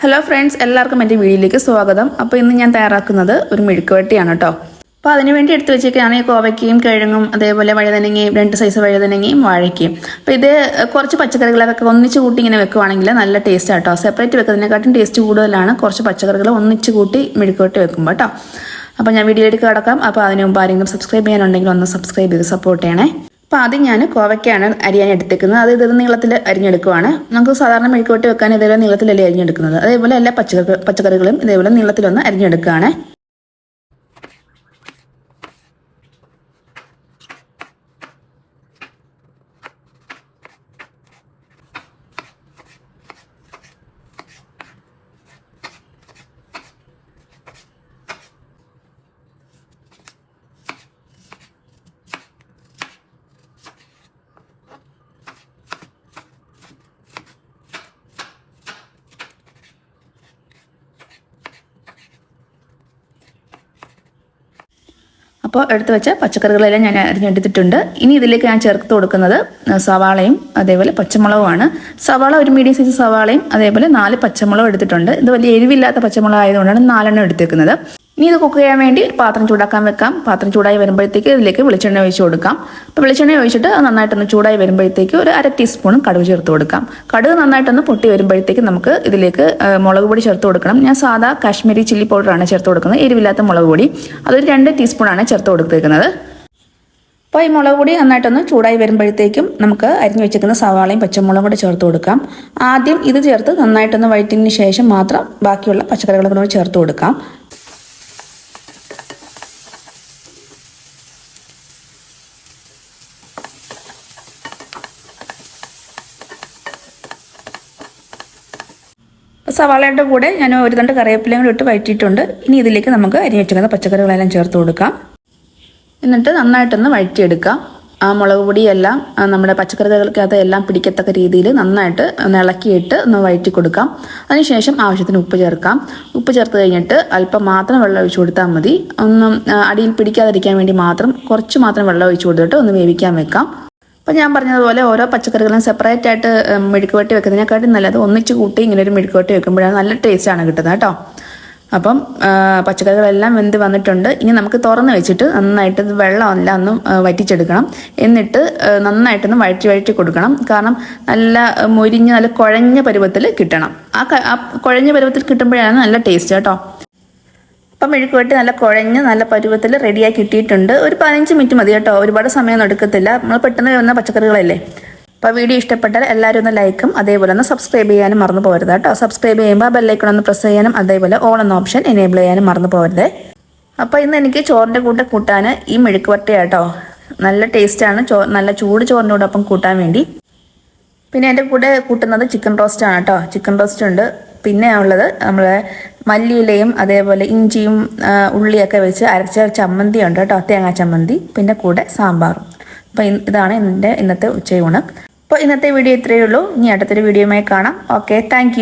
Hello friends, എല്ലാവർക്കും എൻ്റെ വീഡിയോയിലേക്ക് സ്വാഗതം. അപ്പോൾ ഇന്ന് ഞാൻ തയ്യാറാക്കുന്നത് ഒരു മെഴുക്കുവരട്ടിയാണ് കേട്ടോ. അപ്പോൾ അതിനുവേണ്ടി എടുത്തു വെച്ചേക്കാണ് കോവയ്ക്കയും കിഴങ്ങും അതേപോലെ വഴുതനങ്ങയും 2 സൈസ് വഴുതനങ്ങയും വാഴയ്ക്കയും. അപ്പോൾ ഇത് കുറച്ച് പച്ചക്കറികളൊക്കെ ഒന്നിച്ച് കൂട്ടി ഇങ്ങനെ വെക്കുവാണെങ്കിൽ നല്ല ടേസ്റ്റ് ആട്ടോ. സെപ്പറേറ്റ് വെക്കുന്നതിനെക്കാട്ടും ടേസ്റ്റ് കൂടുതലാണ് കുറച്ച് പച്ചക്കറികൾ ഒന്നിച്ച് കൂട്ടി മെഴുക്കുവരട്ടി വെക്കുമ്പോൾ കേട്ടോ. അപ്പോൾ ഞാൻ വീഡിയോയിലേക്ക് കിടക്കാം. അപ്പോൾ അതിന് മുമ്പ് ആരെങ്കിലും സബ്സ്ക്രൈബ് ചെയ്യാനുണ്ടെങ്കിൽ ഒന്ന് സബ്സ്ക്രൈബ് ചെയ്ത് സപ്പോർട്ട് ചെയ്യണേ. അപ്പോൾ ആദ്യം ഞാൻ കോവയ്ക്കാണ് അരിയാൻ എടുത്തേക്കുന്നത്. അത് ഇത് നീളത്തിൽ അരിഞ്ഞെടുക്കുവാണ്. നമുക്ക് സാധാരണ മെഴുക്കുവരട്ടി വെക്കാൻ ഇതേപോലെ നീളത്തിലല്ലേ അരിഞ്ഞെടുക്കുന്നത്. അതേപോലെ എല്ലാ പച്ചക്കറികളും ഇതേപോലെ നീളത്തിലൊന്ന് അരിഞ്ഞെടുക്കുകയാണ്. അപ്പോൾ എടുത്ത് വെച്ച പച്ചക്കറികളെല്ലാം ഞാൻ അരിഞ്ഞെടുത്തിട്ടുണ്ട്. ഇനി ഇതിലേക്ക് ഞാൻ ചേർത്ത് കൊടുക്കുന്നത് സവാളയും അതേപോലെ പച്ചമുളകുമാണ്. സവാള ഒരു മീഡിയം സൈസ് സവാളയും അതേപോലെ 4 പച്ചമുളകും എടുത്തിട്ടുണ്ട്. ഇത് വലിയ എരിവില്ലാത്ത പച്ചമുളക് ആയതുകൊണ്ടാണ് 4 എടുത്തേക്കുന്നത്. ഇനി ഇത് കുക്ക് ചെയ്യാൻ വേണ്ടി പാത്രം ചൂടാക്കാൻ വെക്കാം. പാത്രം ചൂടായി വരുമ്പോഴത്തേക്ക് ഇതിലേക്ക് വെളിച്ചെണ്ണ ഒഴിച്ച് കൊടുക്കാം. അപ്പോൾ വെളിച്ചെണ്ണ ഒഴിച്ചിട്ട് നന്നായിട്ടൊന്ന് ചൂടായി വരുമ്പോഴത്തേക്ക് ഒരു 1/2 ടീസ്പൂൺ കടുക് ചേർത്ത് കൊടുക്കാം. കടുക് നന്നായിട്ടൊന്ന് പൊട്ടി വരുമ്പോഴത്തേക്ക് നമുക്ക് ഇതിലേക്ക് മുളക് പൊടി ചേർത്ത് കൊടുക്കണം. ഞാൻ സാധാ കാശ്മീരി ചില്ലി പൗഡറാണ് ചേർത്ത് കൊടുക്കുന്നത്, എരിവില്ലാത്ത മുളക് പൊടി. അതൊരു 2 ടീസ്പൂണാണ് ചേർത്ത് കൊടുത്തേക്കുന്നത്. അപ്പോൾ ഈ മുളക് പൊടി നന്നായിട്ടൊന്ന് ചൂടായി വരുമ്പോഴത്തേക്കും നമുക്ക് അരിഞ്ഞു വെച്ചിരിക്കുന്ന സവാളയും പച്ചമുളകും കൂടി ചേർത്ത് കൊടുക്കാം. ആദ്യം ഇത് ചേർത്ത് നന്നായിട്ടൊന്ന് വഴറ്റിയതിന് ശേഷം മാത്രം ബാക്കിയുള്ള പച്ചക്കറികളൊക്കെ കൂടി ചേർത്ത് കൊടുക്കാം. സവാളയുടെ കൂടെ ഞാൻ ഒരു 2 കറിവേപ്പിലയും കൂടി ഇട്ട് വഴറ്റിയിട്ടുണ്ട്. ഇനി ഇതിലേക്ക് നമുക്ക് അരിഞ്ഞു വെച്ചിരിക്കുന്ന പച്ചക്കറികളെല്ലാം ചേർത്ത് കൊടുക്കാം. എന്നിട്ട് നന്നായിട്ടൊന്ന് വഴറ്റിയെടുക്കാം. ആ മുളക് പൊടിയെല്ലാം നമ്മുടെ പച്ചക്കറികൾക്കകത്ത് എല്ലാം പിടിക്കത്തക്ക രീതിയിൽ നന്നായിട്ട് ഇളക്കിയിട്ട് ഒന്ന് വഴറ്റി കൊടുക്കാം. അതിനുശേഷം ആവശ്യത്തിന് ഉപ്പ് ചേർക്കാം. ഉപ്പ് ചേർത്ത് കഴിഞ്ഞിട്ട് അല്പം മാത്രം വെള്ളം ഒഴിച്ചു കൊടുത്താൽ മതി. ഒന്നും അടിയിൽ പിടിക്കാതിരിക്കാൻ വേണ്ടി കുറച്ച് മാത്രം വെള്ളം ഒഴിച്ചു കൊടുത്തിട്ട് ഒന്ന് വേവിക്കാൻ വെക്കാം. അപ്പോൾ ഞാൻ പറഞ്ഞതുപോലെ ഓരോ പച്ചക്കറികളും സെപ്പറേറ്റ് ആയിട്ട് മെഴുക്കുവരട്ടി വെക്കുന്നതിനെക്കാട്ടും നല്ലത് ഒന്നിച്ച് കൂട്ടി ഇങ്ങനെ ഒരു മെഴുക്കുവരട്ടി വെക്കുമ്പോഴാണ് നല്ല ടേസ്റ്റാണ് കിട്ടുന്നത് കേട്ടോ. അപ്പം പച്ചക്കറികളെല്ലാം വെന്ത് വന്നിട്ടുണ്ട്. ഇനി നമുക്ക് തുറന്ന് വെച്ചിട്ട് നന്നായിട്ട് വെള്ളമെല്ലാം ഒന്ന് വറ്റിച്ചെടുക്കണം. എന്നിട്ട് നന്നായിട്ടൊന്ന് വഴറ്റി കൊടുക്കണം. കാരണം നല്ല മൊരിഞ്ഞ് നല്ല കുഴഞ്ഞ പരുവത്തിൽ കിട്ടണം. ആ കുഴഞ്ഞ പരുവത്തിൽ കിട്ടുമ്പോഴാണ് നല്ല ടേസ്റ്റ് കേട്ടോ. അപ്പം മെഴുക്കുവരട്ടി നല്ല കുഴഞ്ഞ് നല്ല പരുവത്തിൽ റെഡിയായി കിട്ടിയിട്ടുണ്ട്. ഒരു 15 മിനിറ്റ് മതി കേട്ടോ, ഒരുപാട് സമയമൊന്നും എടുക്കത്തില്ല. നമ്മൾ പെട്ടെന്ന് വന്ന പച്ചക്കറികളല്ലേ. അപ്പോൾ വീഡിയോ ഇഷ്ടപ്പെട്ടാൽ എല്ലാവരും ഒന്ന് ലൈക്കും അതേപോലെ ഒന്ന് സബ്സ്ക്രൈബ് ചെയ്യാനും മറന്നു പോകരുത് കേട്ടോ. സബ്സ്ക്രൈബ് ചെയ്യുമ്പോൾ ബെല്ലൈക്കൺ ഒന്ന് പ്രസ് ചെയ്യാനും അതേപോലെ ഓൾ എന്ന ഓപ്ഷൻ എനേബിൾ ചെയ്യാനും മറന്നു പോകരുത്. അപ്പോൾ ഇന്ന് എനിക്ക് ചോറിൻ്റെ കൂടെ കൂട്ടാൻ ഈ മെഴുക്കുവരട്ടി കേട്ടോ. നല്ല ടേസ്റ്റാണ് നല്ല ചൂട് ചോറിൻ്റെ കൂടെ ഒപ്പം കൂട്ടാൻ വേണ്ടി. പിന്നെ എൻ്റെ കൂടെ കൂട്ടുന്നത് ചിക്കൻ റോസ്റ്റാണ് കേട്ടോ. ചിക്കൻ റോസ്റ്റ് ഉണ്ട്. പിന്നെ ഉള്ളത് നമ്മളെ മല്ലിയിലയും അതേപോലെ ഇഞ്ചിയും ഉള്ളിയൊക്കെ വെച്ച് അരച്ച ചമ്മന്തി ഉണ്ട് കേട്ടോ, തേങ്ങാ ചമ്മന്തി. പിന്നെ കൂടെ സാമ്പാറും. അപ്പോൾ ഇതാണ് എൻ്റെ ഇന്നത്തെ ഉച്ചയൂണ്. അപ്പോൾ ഇന്നത്തെ വീഡിയോ ഇത്രയേ ഉള്ളൂ. ഇനി അടുത്തൊരു വീഡിയോയുമായി കാണാം. Okay, thank